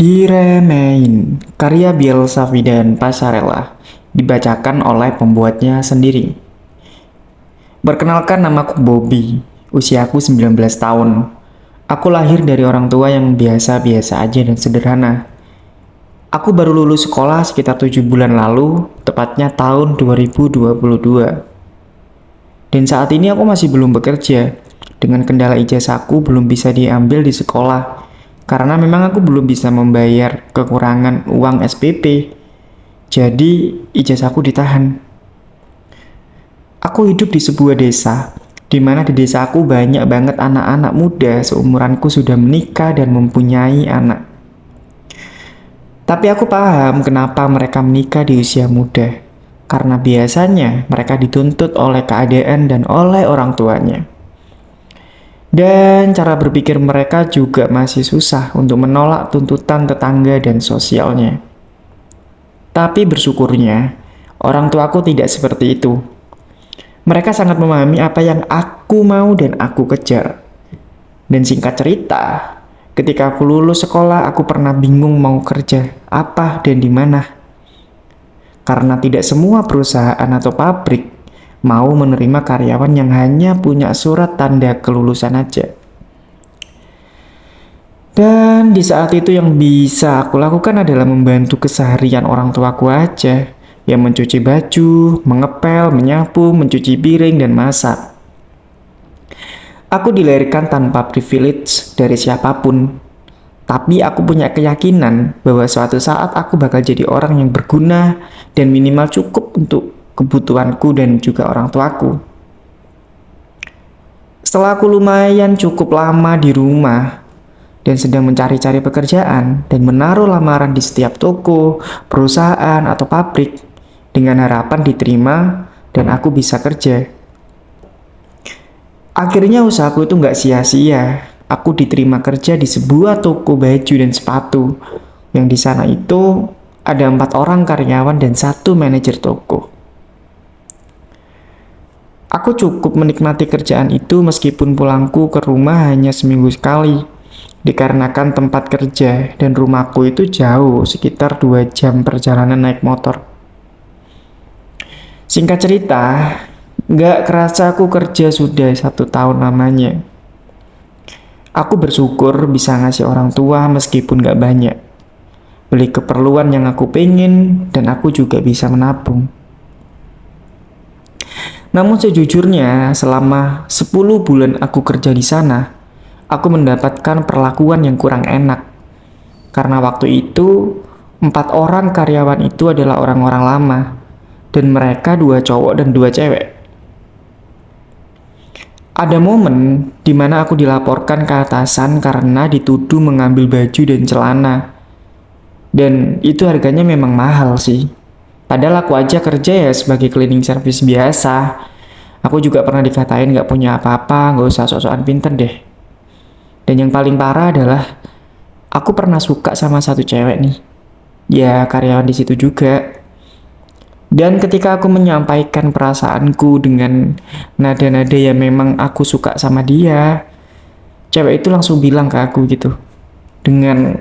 Diremein, karya Bielsafi dan Pasarella, dibacakan oleh pembuatnya sendiri. Perkenalkan, namaku Bobby, usiaku 19 tahun. Aku lahir dari orang tua yang biasa-biasa aja dan sederhana. Aku baru lulus sekolah sekitar 7 bulan lalu, tepatnya tahun 2022. Dan saat ini aku masih belum bekerja, dengan kendala ijazahku belum bisa diambil di sekolah. Karena memang aku belum bisa membayar kekurangan uang SPP, jadi ijazahku ditahan. Aku hidup di sebuah desa, di mana di desa aku banyak banget anak-anak muda seumuranku sudah menikah dan mempunyai anak. Tapi aku paham kenapa mereka menikah di usia muda, karena biasanya mereka dituntut oleh keadaan dan oleh orang tuanya. Dan cara berpikir mereka juga masih susah untuk menolak tuntutan tetangga dan sosialnya. Tapi bersyukurnya, orang tuaku tidak seperti itu. Mereka sangat memahami apa yang aku mau dan aku kejar. Dan singkat cerita, ketika aku lulus sekolah, aku pernah bingung mau kerja apa dan di mana. Karena tidak semua perusahaan atau pabrik mau menerima karyawan yang hanya punya surat tanda kelulusan aja. Dan di saat itu yang bisa aku lakukan adalah membantu keseharian orang tuaku aja, yang mencuci baju, mengepel, menyapu, mencuci piring, dan masak. Aku dilahirkan tanpa privilege dari siapapun, tapi aku punya keyakinan bahwa suatu saat aku bakal jadi orang yang berguna dan minimal cukup untuk kebutuhanku dan juga orang tuaku. Setelah aku lumayan cukup lama di rumah dan sedang mencari-cari pekerjaan dan menaruh lamaran di setiap toko, perusahaan, atau pabrik dengan harapan diterima dan aku bisa kerja. Akhirnya usahaku itu nggak sia-sia. Aku diterima kerja di sebuah toko baju dan sepatu yang di sana itu ada 4 orang karyawan dan 1 manajer toko. Aku cukup menikmati kerjaan itu meskipun pulangku ke rumah hanya seminggu sekali. Dikarenakan tempat kerja dan rumahku itu jauh, sekitar 2 jam perjalanan naik motor. Singkat cerita, gak kerasa aku kerja sudah 1 tahun lamanya. Aku bersyukur bisa ngasih orang tua meskipun gak banyak. Beli keperluan yang aku pengen dan aku juga bisa menabung. Namun sejujurnya selama 10 bulan aku kerja di sana, aku mendapatkan perlakuan yang kurang enak. Karena waktu itu 4 orang karyawan itu adalah orang-orang lama dan mereka 2 cowok dan 2 cewek. Ada momen di mana aku dilaporkan ke atasan karena dituduh mengambil baju dan celana. Dan itu harganya memang mahal sih. Padahal aku aja kerja ya sebagai cleaning service biasa. Aku juga pernah dikatain gak punya apa-apa, gak usah sok-sokan pinter deh. Dan yang paling parah adalah aku pernah suka sama satu cewek nih. Ya karyawan di situ juga. Dan ketika aku menyampaikan perasaanku dengan nada-nada yang memang aku suka sama dia, cewek itu langsung bilang ke aku gitu. Dengan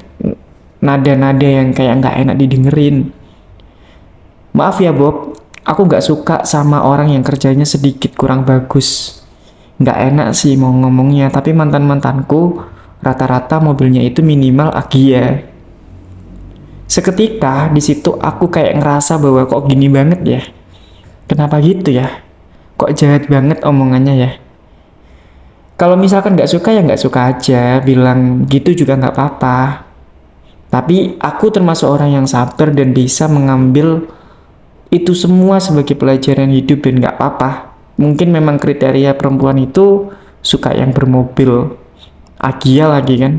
nada-nada yang kayak gak enak didengerin. Maaf ya Bob, aku gak suka sama orang yang kerjanya sedikit kurang bagus. Gak enak sih mau ngomongnya, tapi mantan-mantanku rata-rata mobilnya itu minimal Agya. Seketika di situ aku kayak ngerasa bahwa kok gini banget ya. Kenapa gitu ya? Kok jahat banget omongannya ya? Kalau misalkan gak suka ya gak suka aja, bilang gitu juga gak apa-apa. Tapi aku termasuk orang yang sabar dan bisa mengambil itu semua sebagai pelajaran hidup dan gak apa-apa. Mungkin memang kriteria perempuan itu suka yang bermobil Agya lagi kan.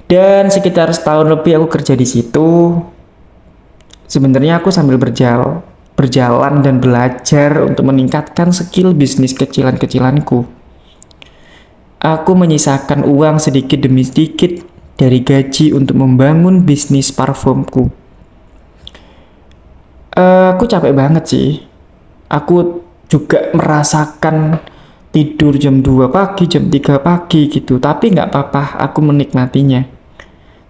Dan sekitar setahun lebih aku kerja di situ. Sebenarnya aku sambil berjalan dan belajar untuk meningkatkan skill bisnis kecilan-kecilanku. Aku menyisakan uang sedikit demi sedikit dari gaji untuk membangun bisnis parfumku. Aku capek banget sih. Aku juga merasakan tidur jam 2 pagi, jam 3 pagi gitu. Tapi nggak apa-apa, aku menikmatinya.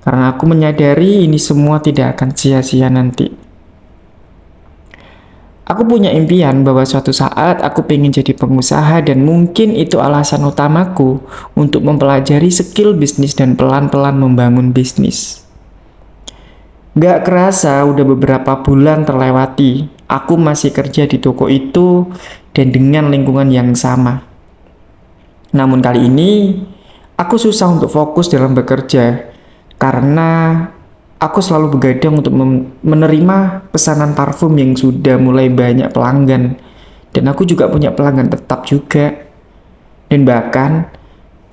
Karena aku menyadari ini semua tidak akan sia-sia nanti. Aku punya impian bahwa suatu saat aku pengen jadi pengusaha dan mungkin itu alasan utamaku untuk mempelajari skill bisnis dan pelan-pelan membangun bisnis. Gak kerasa udah beberapa bulan terlewati, aku masih kerja di toko itu dan dengan lingkungan yang sama. Namun kali ini, aku susah untuk fokus dalam bekerja karena aku selalu begadang untuk menerima pesanan parfum yang sudah mulai banyak pelanggan. Dan aku juga punya pelanggan tetap juga. Dan bahkan,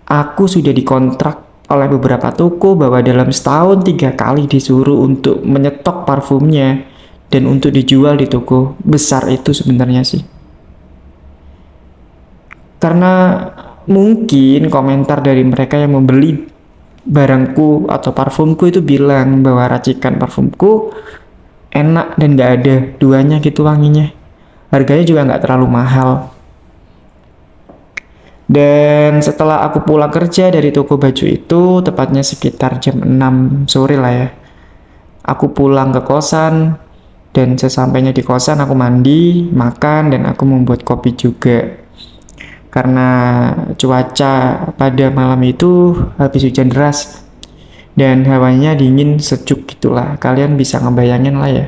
aku sudah dikontrak oleh beberapa toko bahwa dalam setahun 3 kali disuruh untuk menyetok parfumnya dan untuk dijual di toko besar itu sebenarnya sih. Karena mungkin komentar dari mereka yang membeli barangku atau parfumku itu bilang bahwa racikan parfumku enak dan gak ada duanya gitu wanginya. Harganya juga gak terlalu mahal. Dan setelah aku pulang kerja dari toko baju itu, tepatnya sekitar jam 6 sore lah ya, aku pulang ke kosan, dan sesampainya di kosan aku mandi, makan, dan aku membuat kopi juga. Karena cuaca pada malam itu habis hujan deras, dan hawanya dingin sejuk gitulah, kalian bisa ngebayangin lah ya.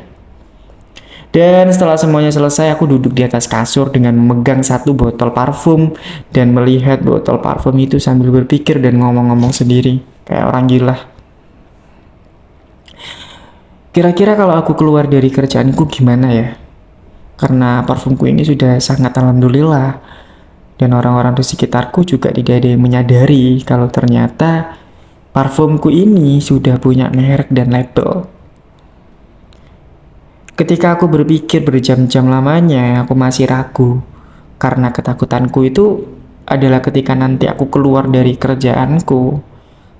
Dan setelah semuanya selesai, aku duduk di atas kasur dengan memegang satu botol parfum dan melihat botol parfum itu sambil berpikir dan ngomong-ngomong sendiri, kayak orang gila. Kira-kira kalau aku keluar dari kerjaanku gimana ya? Karena parfumku ini sudah sangat alhamdulillah. Dan orang-orang di sekitarku juga tidak ada yang menyadari kalau ternyata parfumku ini sudah punya merek dan label. Ketika aku berpikir berjam-jam lamanya, aku masih ragu. Karena ketakutanku itu adalah ketika nanti aku keluar dari kerjaanku,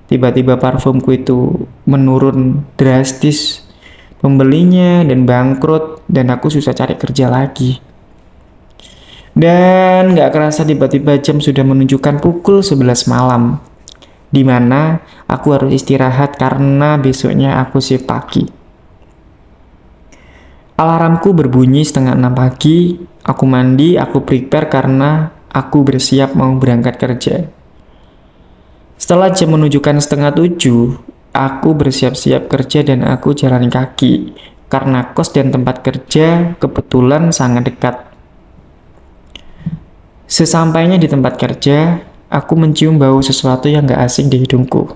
tiba-tiba parfumku itu menurun drastis pembelinya dan bangkrut, dan aku susah cari kerja lagi. Dan gak kerasa tiba-tiba jam sudah menunjukkan pukul 11 malam, dimana aku harus istirahat karena besoknya aku shift pagi. Alarmku berbunyi setengah 6 pagi, aku mandi, aku prepare karena aku bersiap mau berangkat kerja. Setelah jam menunjukkan setengah 7, aku bersiap-siap kerja dan aku jalan kaki, karena kos dan tempat kerja kebetulan sangat dekat. Sesampainya di tempat kerja, aku mencium bau sesuatu yang gak asing di hidungku.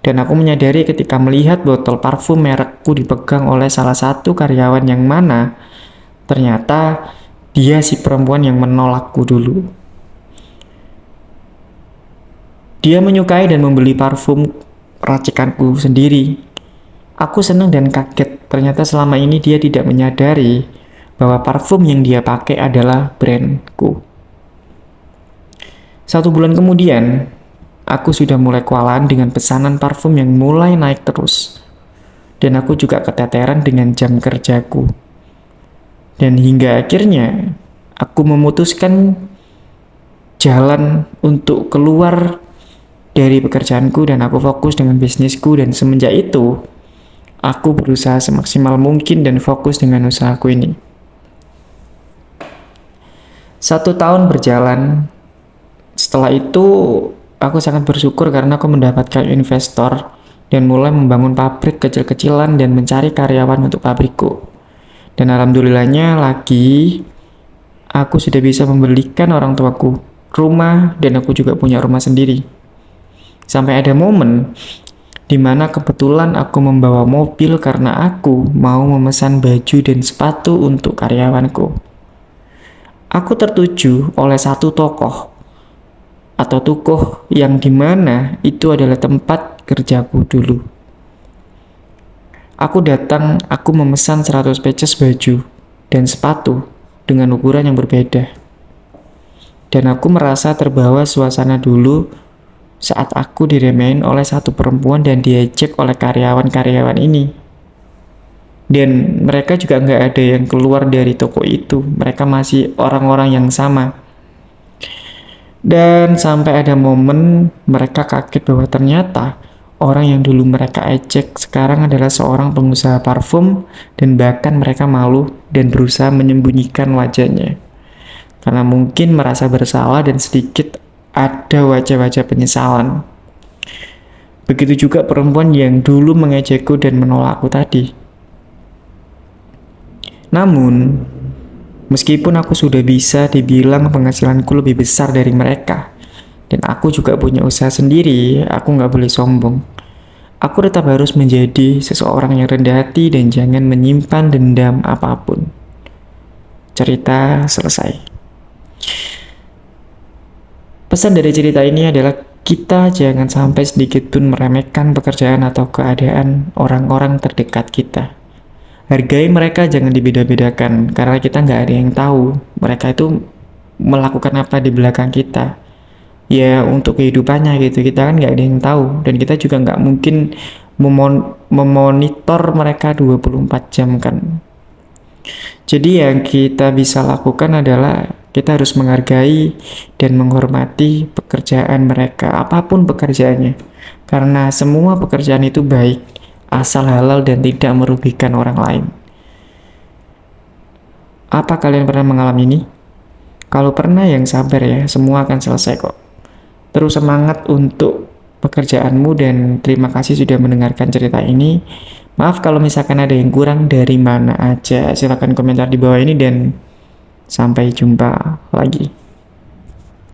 Dan aku menyadari ketika melihat botol parfum merekku dipegang oleh salah satu karyawan yang mana ternyata dia si perempuan yang menolakku dulu. Dia menyukai dan membeli parfum racikanku sendiri. Aku senang dan kaget, ternyata selama ini dia tidak menyadari bahwa parfum yang dia pakai adalah brandku. 1 bulan kemudian, aku sudah mulai kewalahan dengan pesanan parfum yang mulai naik terus. Dan aku juga keteteran dengan jam kerjaku. Dan hingga akhirnya, aku memutuskan jalan untuk keluar dari pekerjaanku dan aku fokus dengan bisnisku. Dan semenjak itu, aku berusaha semaksimal mungkin dan fokus dengan usahaku ini. 1 tahun berjalan, setelah itu aku sangat bersyukur karena aku mendapatkan investor dan mulai membangun pabrik kecil-kecilan dan mencari karyawan untuk pabrikku. Dan alhamdulillahnya lagi, aku sudah bisa membelikan orang tuaku rumah dan aku juga punya rumah sendiri. Sampai ada momen di mana kebetulan aku membawa mobil karena aku mau memesan baju dan sepatu untuk karyawanku. Aku tertuju oleh satu tokoh atau tokoh yang dimana itu adalah tempat kerjaku dulu. Aku datang, aku memesan 100 pieces baju dan sepatu dengan ukuran yang berbeda. Dan aku merasa terbawa suasana dulu saat aku diremehin oleh satu perempuan dan diejek oleh karyawan-karyawan ini. Dan mereka juga nggak ada yang keluar dari toko itu, mereka masih orang-orang yang sama. Dan sampai ada momen mereka kaget bahwa ternyata orang yang dulu mereka ejek sekarang adalah seorang pengusaha parfum, dan bahkan mereka malu dan berusaha menyembunyikan wajahnya. Karena mungkin merasa bersalah dan sedikit ada wajah-wajah penyesalan. Begitu juga perempuan yang dulu mengejekku dan menolakku tadi. Namun, meskipun aku sudah bisa dibilang penghasilanku lebih besar dari mereka, dan aku juga punya usaha sendiri, aku nggak boleh sombong. Aku tetap harus menjadi seseorang yang rendah hati dan jangan menyimpan dendam apapun. Cerita selesai. Pesan dari cerita ini adalah kita jangan sampai sedikit pun meremehkan pekerjaan atau keadaan orang-orang terdekat kita. Hargai mereka, jangan dibeda-bedakan, karena kita nggak ada yang tahu mereka itu melakukan apa di belakang kita. Ya untuk kehidupannya gitu, kita kan nggak ada yang tahu, dan kita juga nggak mungkin memonitor mereka 24 jam kan. Jadi yang kita bisa lakukan adalah kita harus menghargai dan menghormati pekerjaan mereka, apapun pekerjaannya. Karena semua pekerjaan itu baik, asal halal dan tidak merugikan orang lain. Apa kalian pernah mengalami ini? Kalau pernah, yang sabar ya, semua akan selesai kok. Terus semangat untuk pekerjaanmu dan terima kasih sudah mendengarkan cerita ini. Maaf kalau misalkan ada yang kurang dari mana aja, silahkan komentar di bawah ini dan sampai jumpa lagi.